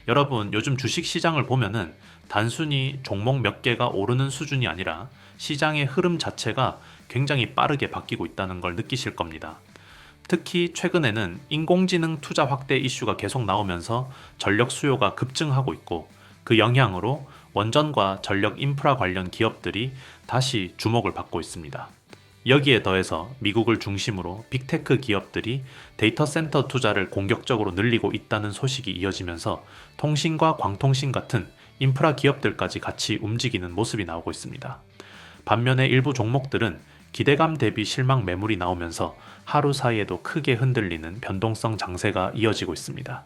여러분, 요즘 주식 시장을 보면은 단순히 종목 몇 개가 오르는 수준이 아니라 시장의 흐름 자체가 굉장히 빠르게 바뀌고 있다는 걸 느끼실 겁니다. 특히 최근에는 인공지능 투자 확대 이슈가 계속 나오면서 전력 수요가 급증하고 있고, 그 영향으로 원전과 전력 인프라 관련 기업들이 다시 주목을 받고 있습니다. 여기에 더해서 미국을 중심으로 빅테크 기업들이 데이터 센터 투자를 공격적으로 늘리고 있다는 소식이 이어지면서 통신과 광통신 같은 인프라 기업들까지 같이 움직이는 모습이 나오고 있습니다. 반면에 일부 종목들은 기대감 대비 실망 매물이 나오면서 하루 사이에도 크게 흔들리는 변동성 장세가 이어지고 있습니다.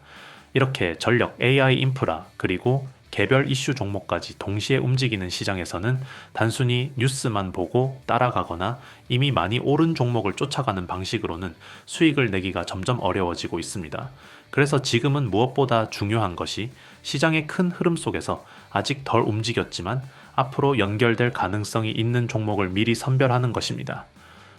이렇게 전력, AI 인프라, 그리고 개별 이슈 종목까지 동시에 움직이는 시장에서는 단순히 뉴스만 보고 따라가거나 이미 많이 오른 종목을 쫓아가는 방식으로는 수익을 내기가 점점 어려워지고 있습니다. 그래서 지금은 무엇보다 중요한 것이 시장의 큰 흐름 속에서 아직 덜 움직였지만 앞으로 연결될 가능성이 있는 종목을 미리 선별하는 것입니다.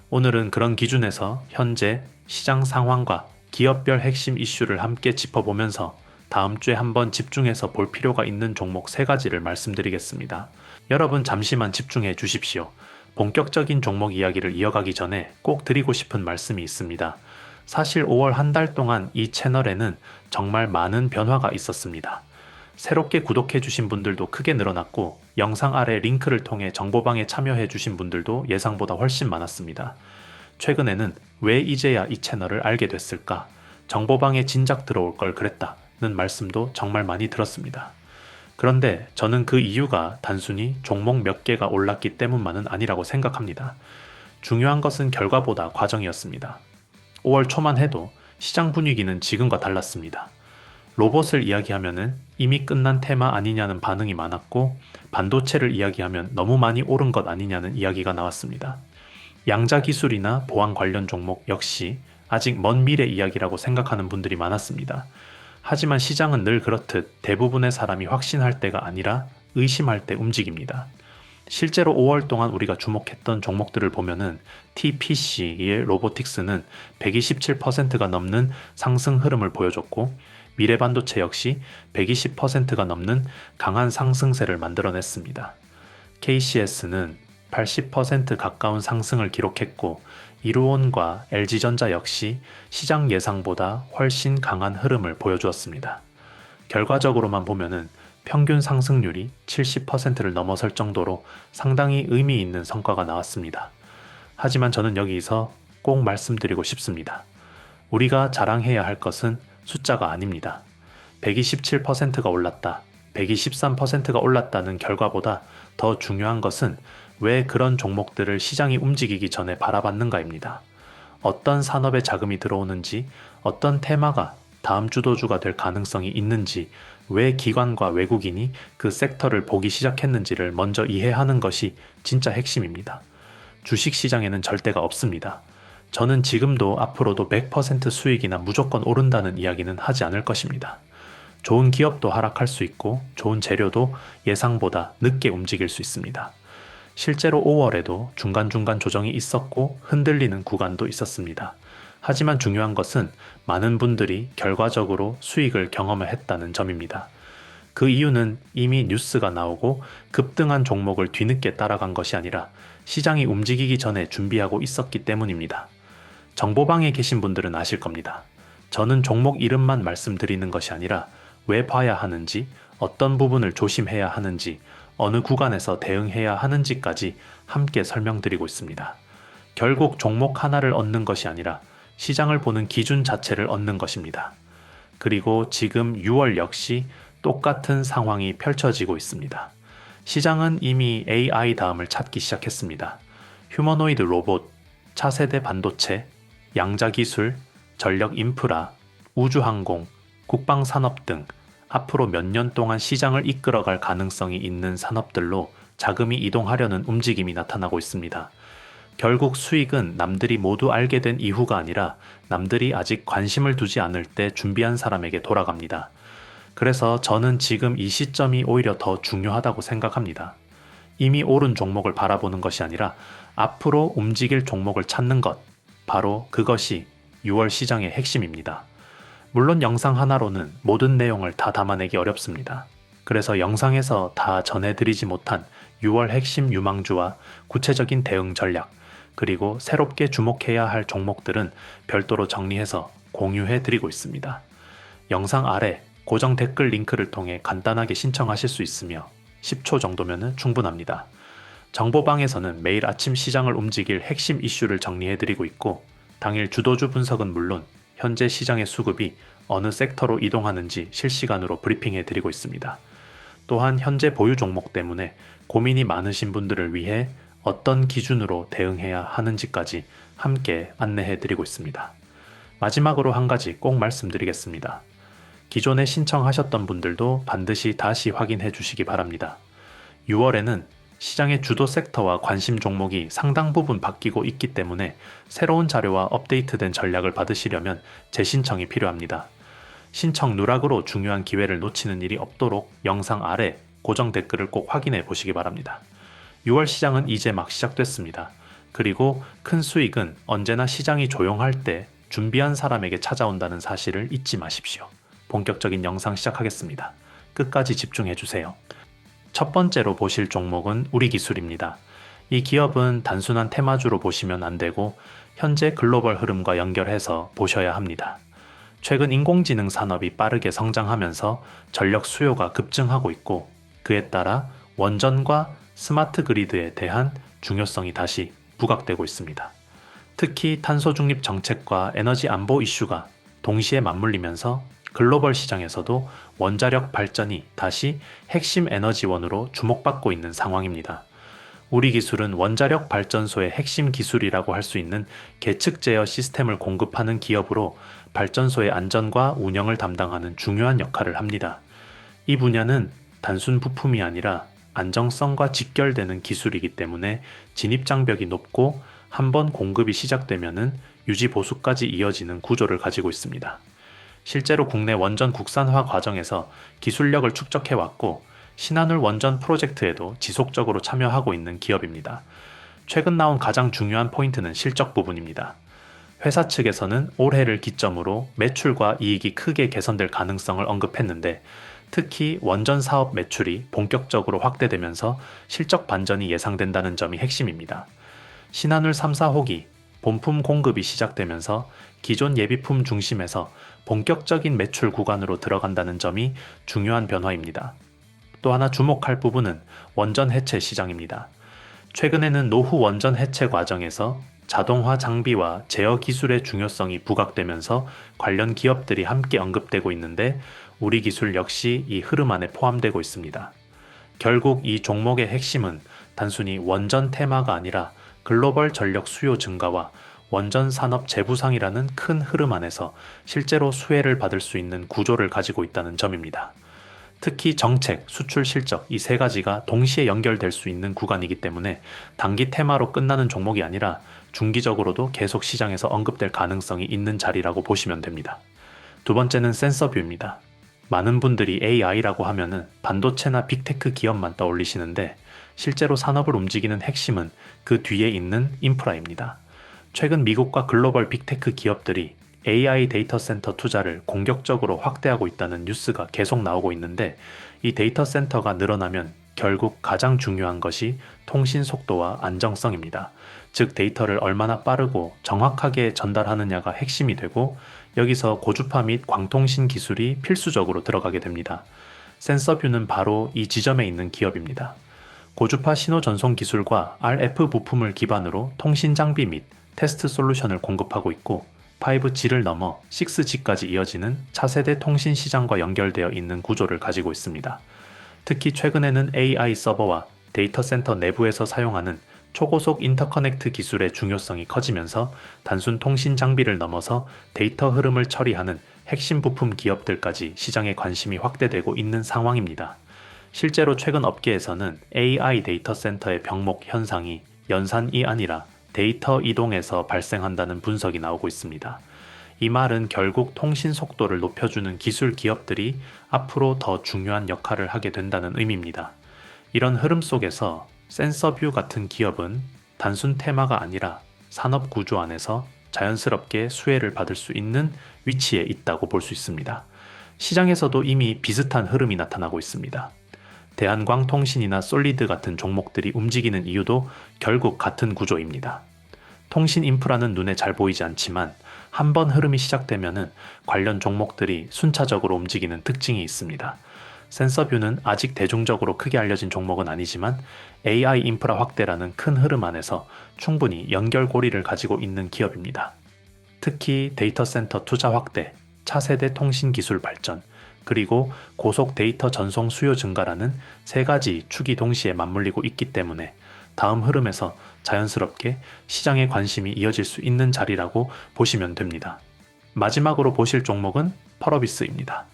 오늘은 그런 기준에서 현재 시장 상황과 기업별 핵심 이슈를 함께 짚어보면서 다음 주에 한번 집중해서 볼 필요가 있는 종목 3가지를 말씀드리겠습니다. 여러분 잠시만 집중해 주십시오. 본격적인 종목 이야기를 이어가기 전에 꼭 드리고 싶은 말씀이 있습니다. 사실 5월 한 달 동안 이 채널에는 정말 많은 변화가 있었습니다. 새롭게 구독해 주신 분들도 크게 늘어났고, 영상 아래 링크를 통해 정보방에 참여해 주신 분들도 예상보다 훨씬 많았습니다. 최근에는 왜 이제야 이 채널을 알게 됐을까? 정보방에 진작 들어올 걸 그랬다 는 말씀도 정말 많이 들었습니다. 그런데 저는 그 이유가 단순히 종목 몇 개가 올랐기 때문만은 아니라고 생각합니다. 중요한 것은 결과보다 과정이었습니다. 5월 초만 해도 시장 분위기는 지금과 달랐습니다. 로봇을 이야기하면은 이미 끝난 테마 아니냐는 반응이 많았고, 반도체를 이야기하면 너무 많이 오른 것 아니냐는 이야기가 나왔습니다. 양자 기술이나 보안 관련 종목 역시 아직 먼 미래 이야기라고 생각하는 분들이 많았습니다. 하지만 시장은 늘 그렇듯 대부분의 사람이 확신할 때가 아니라 의심할 때 움직입니다. 실제로 5월 동안 우리가 주목했던 종목들을 보면은 TPC의 로보틱스는 127%가 넘는 상승 흐름을 보여줬고, 미래반도체 역시 120%가 넘는 강한 상승세를 만들어냈습니다. KCS는 80% 가까운 상승을 기록했고, 이루온과 LG전자 역시 시장 예상보다 훨씬 강한 흐름을 보여주었습니다. 결과적으로만 보면은 평균 상승률이 70%를 넘어설 정도로 상당히 의미 있는 성과가 나왔습니다. 하지만 저는 여기서 꼭 말씀드리고 싶습니다. 우리가 자랑해야 할 것은 숫자가 아닙니다. 127%가 올랐다, 123%가 올랐다는 결과보다 더 중요한 것은 왜 그런 종목들을 시장이 움직이기 전에 바라봤는가입니다. 어떤 산업에 자금이 들어오는지, 어떤 테마가 다음 주도주가 될 가능성이 있는지, 왜 기관과 외국인이 그 섹터를 보기 시작했는지를 먼저 이해하는 것이 진짜 핵심입니다. 주식시장에는 절대가 없습니다. 저는 지금도 앞으로도 100% 수익이나 무조건 오른다는 이야기는 하지 않을 것입니다. 좋은 기업도 하락할 수 있고, 좋은 재료도 예상보다 늦게 움직일 수 있습니다. 실제로 5월에도 중간중간 조정이 있었고 흔들리는 구간도 있었습니다. 하지만 중요한 것은 많은 분들이 결과적으로 수익을 경험했다는 점입니다. 그 이유는 이미 뉴스가 나오고 급등한 종목을 뒤늦게 따라간 것이 아니라 시장이 움직이기 전에 준비하고 있었기 때문입니다. 정보방에 계신 분들은 아실 겁니다. 저는 종목 이름만 말씀드리는 것이 아니라 왜 봐야 하는지, 어떤 부분을 조심해야 하는지, 어느 구간에서 대응해야 하는지까지 함께 설명드리고 있습니다. 결국 종목 하나를 얻는 것이 아니라 시장을 보는 기준 자체를 얻는 것입니다. 그리고 지금 6월 역시 똑같은 상황이 펼쳐지고 있습니다. 시장은 이미 AI 다음을 찾기 시작했습니다. 휴머노이드 로봇, 차세대 반도체, 양자기술, 전력 인프라, 우주항공, 국방산업 등 앞으로 몇 년 동안 시장을 이끌어갈 가능성이 있는 산업들로 자금이 이동하려는 움직임이 나타나고 있습니다. 결국 수익은 남들이 모두 알게 된 이후가 아니라 남들이 아직 관심을 두지 않을 때 준비한 사람에게 돌아갑니다. 그래서 저는 지금 이 시점이 오히려 더 중요하다고 생각합니다. 이미 오른 종목을 바라보는 것이 아니라 앞으로 움직일 종목을 찾는 것, 바로 그것이 6월 시장의 핵심입니다. 물론 영상 하나로는 모든 내용을 다 담아내기 어렵습니다. 그래서 영상에서 다 전해드리지 못한 6월 핵심 유망주와 구체적인 대응 전략, 그리고 새롭게 주목해야 할 종목들은 별도로 정리해서 공유해드리고 있습니다. 영상 아래 고정 댓글 링크를 통해 간단하게 신청하실 수 있으며 10초 정도면 충분합니다. 정보방에서는 매일 아침 시장을 움직일 핵심 이슈를 정리해드리고 있고 당일 주도주 분석은 물론 현재 시장의 수급이 어느 섹터로 이동하는지 실시간으로 브리핑해드리고 있습니다. 또한 현재 보유 종목 때문에 고민이 많으신 분들을 위해 어떤 기준으로 대응해야 하는지까지 함께 안내해드리고 있습니다. 마지막으로 한 가지 꼭 말씀드리겠습니다. 기존에 신청하셨던 분들도 반드시 다시 확인해 주시기 바랍니다. 6월에는 시장의 주도 섹터와 관심 종목이 상당 부분 바뀌고 있기 때문에 새로운 자료와 업데이트된 전략을 받으시려면 재신청이 필요합니다. 신청 누락으로 중요한 기회를 놓치는 일이 없도록 영상 아래 고정 댓글을 꼭 확인해 보시기 바랍니다. 6월 시장은 이제 막 시작됐습니다. 그리고 큰 수익은 언제나 시장이 조용할 때 준비한 사람에게 찾아온다는 사실을 잊지 마십시오. 본격적인 영상 시작하겠습니다. 끝까지 집중해 주세요. 첫 번째로 보실 종목은 우리기술입니다. 이 기업은 단순한 테마주로 보시면 안 되고 현재 글로벌 흐름과 연결해서 보셔야 합니다. 최근 인공지능 산업이 빠르게 성장하면서 전력 수요가 급증하고 있고 그에 따라 원전과 스마트 그리드에 대한 중요성이 다시 부각되고 있습니다. 특히 탄소 중립 정책과 에너지 안보 이슈가 동시에 맞물리면서 글로벌 시장에서도 원자력 발전이 다시 핵심 에너지원으로 주목받고 있는 상황입니다. 우리 기술은 원자력 발전소의 핵심 기술이라고 할 수 있는 계측 제어 시스템을 공급하는 기업으로 발전소의 안전과 운영을 담당하는 중요한 역할을 합니다. 이 분야는 단순 부품이 아니라 안정성과 직결되는 기술이기 때문에 진입 장벽이 높고 한번 공급이 시작되면은 유지 보수까지 이어지는 구조를 가지고 있습니다. 실제로 국내 원전 국산화 과정에서 기술력을 축적해 왔고 신한울 원전 프로젝트에도 지속적으로 참여하고 있는 기업입니다. 최근 나온 가장 중요한 포인트는 실적 부분입니다. 회사 측에서는 올해를 기점으로 매출과 이익이 크게 개선될 가능성을 언급했는데 특히 원전 사업 매출이 본격적으로 확대되면서 실적 반전이 예상된다는 점이 핵심입니다. 신한울 3, 4호기 본품 공급이 시작되면서 기존 예비품 중심에서 본격적인 매출 구간으로 들어간다는 점이 중요한 변화입니다. 또 하나 주목할 부분은 원전 해체 시장입니다. 최근에는 노후 원전 해체 과정에서 자동화 장비와 제어 기술의 중요성이 부각되면서 관련 기업들이 함께 언급되고 있는데 우리 기술 역시 이 흐름 안에 포함되고 있습니다. 결국 이 종목의 핵심은 단순히 원전 테마가 아니라 글로벌 전력 수요 증가와 원전 산업 재부상이라는 큰 흐름 안에서 실제로 수혜를 받을 수 있는 구조를 가지고 있다는 점입니다. 특히 정책, 수출 실적 이 세 가지가 동시에 연결될 수 있는 구간이기 때문에 단기 테마로 끝나는 종목이 아니라 중기적으로도 계속 시장에서 언급될 가능성이 있는 자리라고 보시면 됩니다. 두 번째는 센서뷰입니다. 많은 분들이 AI라고 하면은 반도체나 빅테크 기업만 떠올리시는데 실제로 산업을 움직이는 핵심은 그 뒤에 있는 인프라입니다. 최근 미국과 글로벌 빅테크 기업들이 AI 데이터 센터 투자를 공격적으로 확대하고 있다는 뉴스가 계속 나오고 있는데 이 데이터 센터가 늘어나면 결국 가장 중요한 것이 통신 속도와 안정성입니다. 즉 데이터를 얼마나 빠르고 정확하게 전달하느냐가 핵심이 되고 여기서 고주파 및 광통신 기술이 필수적으로 들어가게 됩니다. 센서뷰는 바로 이 지점에 있는 기업입니다. 고주파 신호 전송 기술과 RF 부품을 기반으로 통신 장비 및 테스트 솔루션을 공급하고 있고 5G를 넘어 6G까지 이어지는 차세대 통신 시장과 연결되어 있는 구조를 가지고 있습니다. 특히 최근에는 AI 서버와 데이터 센터 내부에서 사용하는 초고속 인터커넥트 기술의 중요성이 커지면서 단순 통신 장비를 넘어서 데이터 흐름을 처리하는 핵심 부품 기업들까지 시장에 관심이 확대되고 있는 상황입니다. 실제로 최근 업계에서는 AI 데이터 센터의 병목 현상이 연산이 아니라 데이터 이동에서 발생한다는 분석이 나오고 있습니다. 이 말은 결국 통신 속도를 높여주는 기술 기업들이 앞으로 더 중요한 역할을 하게 된다는 의미입니다. 이런 흐름 속에서 센서뷰 같은 기업은 단순 테마가 아니라 산업 구조 안에서 자연스럽게 수혜를 받을 수 있는 위치에 있다고 볼 수 있습니다. 시장에서도 이미 비슷한 흐름이 나타나고 있습니다. 대한광통신이나 솔리드 같은 종목들이 움직이는 이유도 결국 같은 구조입니다. 통신 인프라는 눈에 잘 보이지 않지만 한번 흐름이 시작되면은 관련 종목들이 순차적으로 움직이는 특징이 있습니다. 센서뷰는 아직 대중적으로 크게 알려진 종목은 아니지만 AI 인프라 확대라는 큰 흐름 안에서 충분히 연결고리를 가지고 있는 기업입니다. 특히 데이터 센터 투자 확대, 차세대 통신 기술 발전, 그리고 고속 데이터 전송 수요 증가라는 세 가지 축이 동시에 맞물리고 있기 때문에 다음 흐름에서 자연스럽게 시장의 관심이 이어질 수 있는 자리라고 보시면 됩니다. 마지막으로 보실 종목은 펄어비스입니다.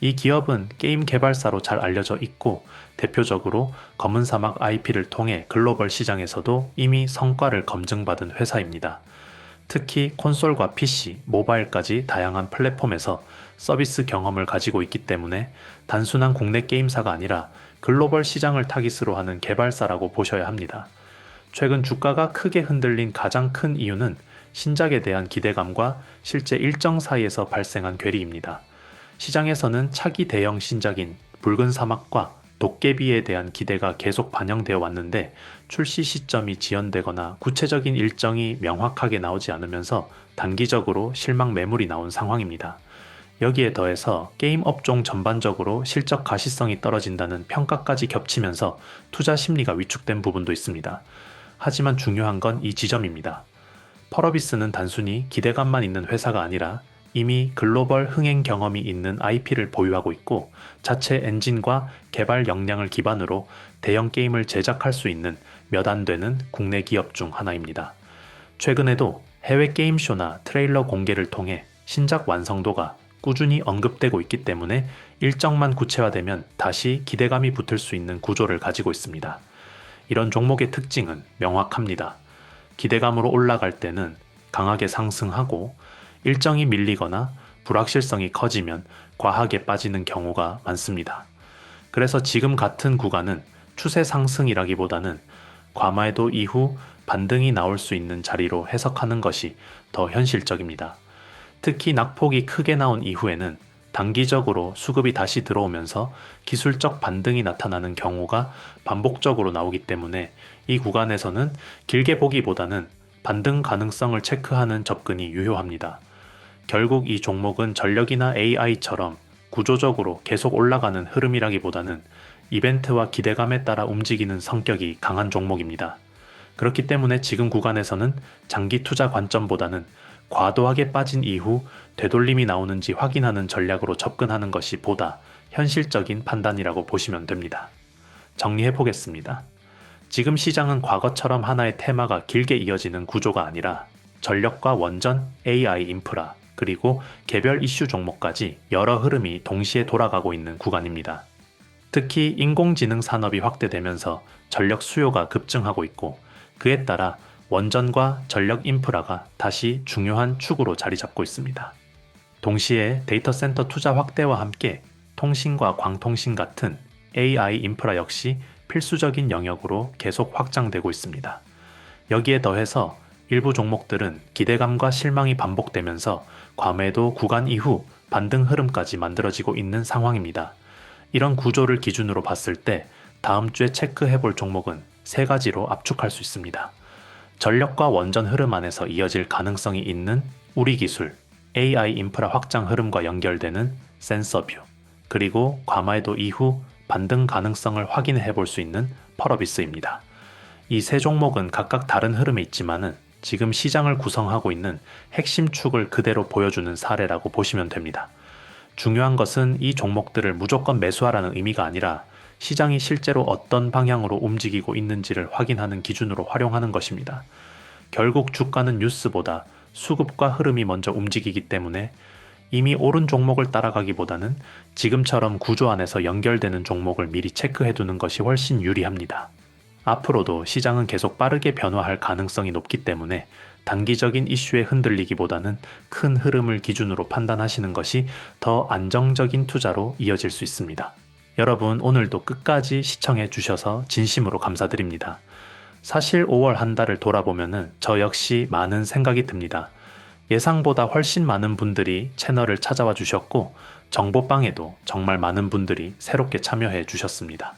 이 기업은 게임 개발사로 잘 알려져 있고 대표적으로 검은 사막 IP를 통해 글로벌 시장에서도 이미 성과를 검증받은 회사입니다. 특히 콘솔과 PC, 모바일까지 다양한 플랫폼에서 서비스 경험을 가지고 있기 때문에 단순한 국내 게임사가 아니라 글로벌 시장을 타깃으로 하는 개발사라고 보셔야 합니다. 최근 주가가 크게 흔들린 가장 큰 이유는 신작에 대한 기대감과 실제 일정 사이에서 발생한 괴리입니다. 시장에서는 차기 대형 신작인 붉은 사막과 도깨비에 대한 기대가 계속 반영되어 왔는데 출시 시점이 지연되거나 구체적인 일정이 명확하게 나오지 않으면서 단기적으로 실망 매물이 나온 상황입니다. 여기에 더해서 게임 업종 전반적으로 실적 가시성이 떨어진다는 평가까지 겹치면서 투자 심리가 위축된 부분도 있습니다. 하지만 중요한 건 이 지점입니다. 펄어비스는 단순히 기대감만 있는 회사가 아니라 이미 글로벌 흥행 경험이 있는 IP를 보유하고 있고 자체 엔진과 개발 역량을 기반으로 대형 게임을 제작할 수 있는 몇 안 되는 국내 기업 중 하나입니다. 최근에도 해외 게임쇼나 트레일러 공개를 통해 신작 완성도가 꾸준히 언급되고 있기 때문에 일정만 구체화되면 다시 기대감이 붙을 수 있는 구조를 가지고 있습니다. 이런 종목의 특징은 명확합니다. 기대감으로 올라갈 때는 강하게 상승하고 일정이 밀리거나 불확실성이 커지면 과하게 빠지는 경우가 많습니다. 그래서 지금 같은 구간은 추세 상승이라기보다는 과매도 이후 반등이 나올 수 있는 자리로 해석하는 것이 더 현실적입니다. 특히 낙폭이 크게 나온 이후에는 단기적으로 수급이 다시 들어오면서 기술적 반등이 나타나는 경우가 반복적으로 나오기 때문에 이 구간에서는 길게 보기보다는 반등 가능성을 체크하는 접근이 유효합니다. 결국 이 종목은 전력이나 AI처럼 구조적으로 계속 올라가는 흐름이라기보다는 이벤트와 기대감에 따라 움직이는 성격이 강한 종목입니다. 그렇기 때문에 지금 구간에서는 장기 투자 관점보다는 과도하게 빠진 이후 되돌림이 나오는지 확인하는 전략으로 접근하는 것이 보다 현실적인 판단이라고 보시면 됩니다. 정리해 보겠습니다. 지금 시장은 과거처럼 하나의 테마가 길게 이어지는 구조가 아니라 전력과 원전, AI 인프라, 그리고 개별 이슈 종목까지 여러 흐름이 동시에 돌아가고 있는 구간입니다. 특히 인공지능 산업이 확대되면서 전력 수요가 급증하고 있고 그에 따라 원전과 전력 인프라가 다시 중요한 축으로 자리 잡고 있습니다. 동시에 데이터 센터 투자 확대와 함께 통신과 광통신 같은 AI 인프라 역시 필수적인 영역으로 계속 확장되고 있습니다. 여기에 더해서 일부 종목들은 기대감과 실망이 반복되면서 과매도 구간 이후 반등 흐름까지 만들어지고 있는 상황입니다. 이런 구조를 기준으로 봤을 때 다음 주에 체크해 볼 종목은 세 가지로 압축할 수 있습니다. 전력과 원전 흐름 안에서 이어질 가능성이 있는 우리 기술, AI 인프라 확장 흐름과 연결되는 센서뷰, 그리고 과매도 이후 반등 가능성을 확인해 볼 수 있는 펄어비스입니다. 이 세 종목은 각각 다른 흐름에 있지만은 지금 시장을 구성하고 있는 핵심 축을 그대로 보여주는 사례라고 보시면 됩니다. 중요한 것은 이 종목들을 무조건 매수하라는 의미가 아니라 시장이 실제로 어떤 방향으로 움직이고 있는지를 확인하는 기준으로 활용하는 것입니다. 결국 주가는 뉴스보다 수급과 흐름이 먼저 움직이기 때문에 이미 오른 종목을 따라가기보다는 지금처럼 구조 안에서 연결되는 종목을 미리 체크해두는 것이 훨씬 유리합니다. 앞으로도 시장은 계속 빠르게 변화할 가능성이 높기 때문에 단기적인 이슈에 흔들리기보다는 큰 흐름을 기준으로 판단하시는 것이 더 안정적인 투자로 이어질 수 있습니다. 여러분 오늘도 끝까지 시청해 주셔서 진심으로 감사드립니다. 사실 5월 한 달을 돌아보면은 저 역시 많은 생각이 듭니다. 예상보다 훨씬 많은 분들이 채널을 찾아와 주셨고 정보방에도 정말 많은 분들이 새롭게 참여해 주셨습니다.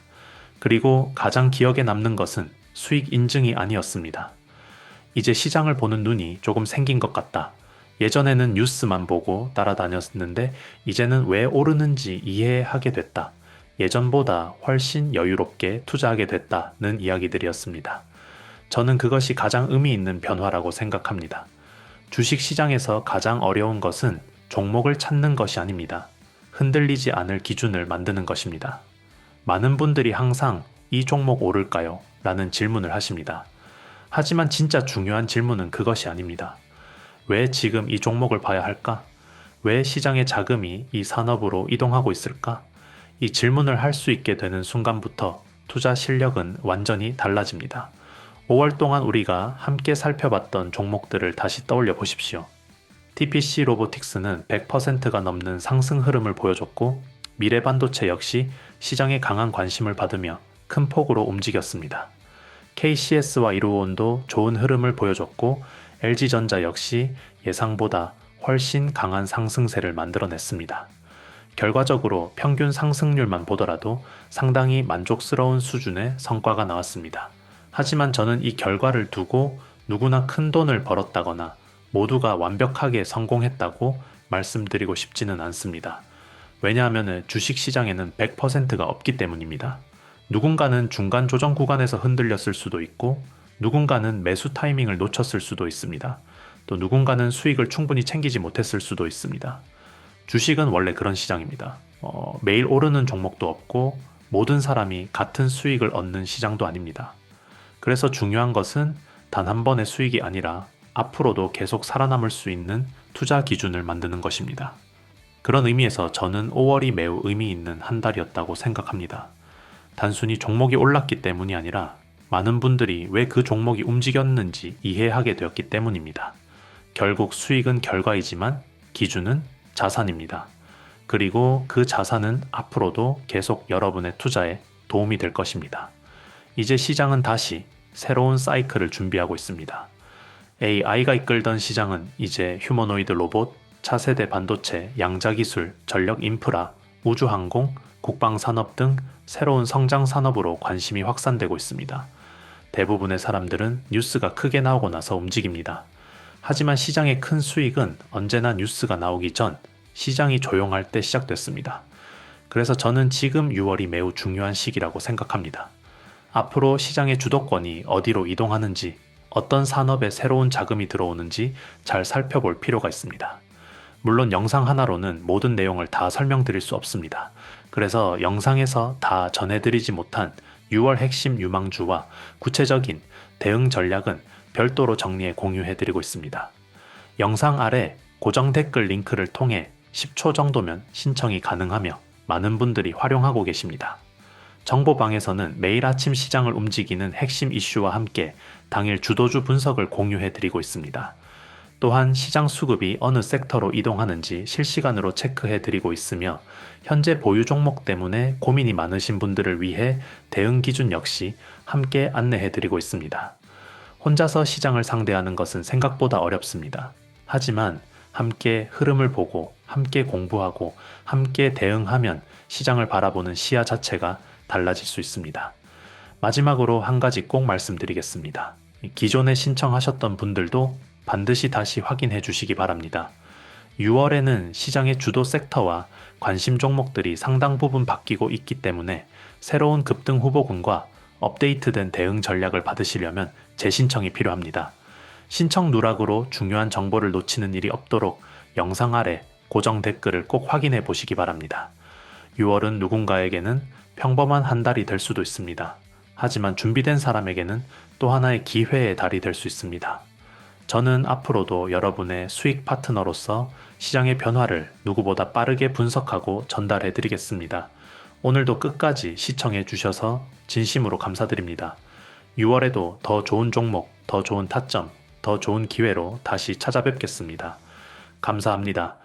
그리고 가장 기억에 남는 것은 수익 인증이 아니었습니다. 이제 시장을 보는 눈이 조금 생긴 것 같다. 예전에는 뉴스만 보고 따라다녔는데 이제는 왜 오르는지 이해하게 됐다. 예전보다 훨씬 여유롭게 투자하게 됐다는 이야기들이었습니다. 저는 그것이 가장 의미 있는 변화라고 생각합니다. 주식 시장에서 가장 어려운 것은 종목을 찾는 것이 아닙니다. 흔들리지 않을 기준을 만드는 것입니다. 많은 분들이 항상 이 종목 오를까요? 라는 질문을 하십니다. 하지만 진짜 중요한 질문은 그것이 아닙니다. 왜 지금 이 종목을 봐야 할까? 왜 시장의 자금이 이 산업으로 이동하고 있을까? 이 질문을 할 수 있게 되는 순간부터 투자 실력은 완전히 달라집니다. 5월 동안 우리가 함께 살펴봤던 종목들을 다시 떠올려 보십시오. TPC 로보틱스는 100%가 넘는 상승 흐름을 보여줬고 미래반도체 역시 시장의 강한 관심을 받으며 큰 폭으로 움직였습니다. KCS와 이루온도 좋은 흐름을 보여줬고 LG전자 역시 예상보다 훨씬 강한 상승세를 만들어냈습니다. 결과적으로 평균 상승률만 보더라도 상당히 만족스러운 수준의 성과가 나왔습니다. 하지만 저는 이 결과를 두고 누구나 큰 돈을 벌었다거나 모두가 완벽하게 성공했다고 말씀드리고 싶지는 않습니다. 왜냐하면 주식시장에는 100%가 없기 때문입니다. 누군가는 중간 조정 구간에서 흔들렸을 수도 있고 누군가는 매수 타이밍을 놓쳤을 수도 있습니다. 또 누군가는 수익을 충분히 챙기지 못했을 수도 있습니다. 주식은 원래 그런 시장입니다. 매일 오르는 종목도 없고 모든 사람이 같은 수익을 얻는 시장도 아닙니다. 그래서 중요한 것은 단 한 번의 수익이 아니라 앞으로도 계속 살아남을 수 있는 투자 기준을 만드는 것입니다. 그런 의미에서 저는 5월이 매우 의미 있는 한 달이었다고 생각합니다. 단순히 종목이 올랐기 때문이 아니라 많은 분들이 왜 그 종목이 움직였는지 이해하게 되었기 때문입니다. 결국 수익은 결과이지만 기준은 자산입니다. 그리고 그 자산은 앞으로도 계속 여러분의 투자에 도움이 될 것입니다. 이제 시장은 다시 새로운 사이클을 준비하고 있습니다. AI가 이끌던 시장은 이제 휴머노이드 로봇, 차세대 반도체, 양자기술, 전력 인프라, 우주항공, 국방산업 등 새로운 성장 산업으로 관심이 확산되고 있습니다. 대부분의 사람들은 뉴스가 크게 나오고 나서 움직입니다. 하지만 시장의 큰 수익은 언제나 뉴스가 나오기 전 시장이 조용할 때 시작됐습니다. 그래서 저는 지금 6월이 매우 중요한 시기라고 생각합니다. 앞으로 시장의 주도권이 어디로 이동하는지, 어떤 산업에 새로운 자금이 들어오는지 잘 살펴볼 필요가 있습니다. 물론 영상 하나로는 모든 내용을 다 설명드릴 수 없습니다. 그래서 영상에서 다 전해드리지 못한 6월 핵심 유망주와 구체적인 대응 전략은 별도로 정리해 공유해드리고 있습니다. 영상 아래 고정 댓글 링크를 통해 10초 정도면 신청이 가능하며 많은 분들이 활용하고 계십니다. 정보방에서는 매일 아침 시장을 움직이는 핵심 이슈와 함께 당일 주도주 분석을 공유해드리고 있습니다. 또한 시장 수급이 어느 섹터로 이동하는지 실시간으로 체크해드리고 있으며 현재 보유 종목 때문에 고민이 많으신 분들을 위해 대응 기준 역시 함께 안내해드리고 있습니다. 혼자서 시장을 상대하는 것은 생각보다 어렵습니다. 하지만 함께 흐름을 보고 함께 공부하고 함께 대응하면 시장을 바라보는 시야 자체가 달라질 수 있습니다. 마지막으로 한 가지 꼭 말씀드리겠습니다. 기존에 신청하셨던 분들도 반드시 다시 확인해 주시기 바랍니다. 6월에는 시장의 주도 섹터와 관심 종목들이 상당 부분 바뀌고 있기 때문에 새로운 급등 후보군과 업데이트된 대응 전략을 받으시려면 재신청이 필요합니다. 신청 누락으로 중요한 정보를 놓치는 일이 없도록 영상 아래 고정 댓글을 꼭 확인해 보시기 바랍니다. 6월은 누군가에게는 평범한 한 달이 될 수도 있습니다. 하지만 준비된 사람에게는 또 하나의 기회의 달이 될 수 있습니다. 저는 앞으로도 여러분의 수익 파트너로서 시장의 변화를 누구보다 빠르게 분석하고 전달해 드리겠습니다. 오늘도 끝까지 시청해 주셔서 진심으로 감사드립니다. 6월에도 더 좋은 종목, 더 좋은 타점, 더 좋은 기회로 다시 찾아뵙겠습니다. 감사합니다.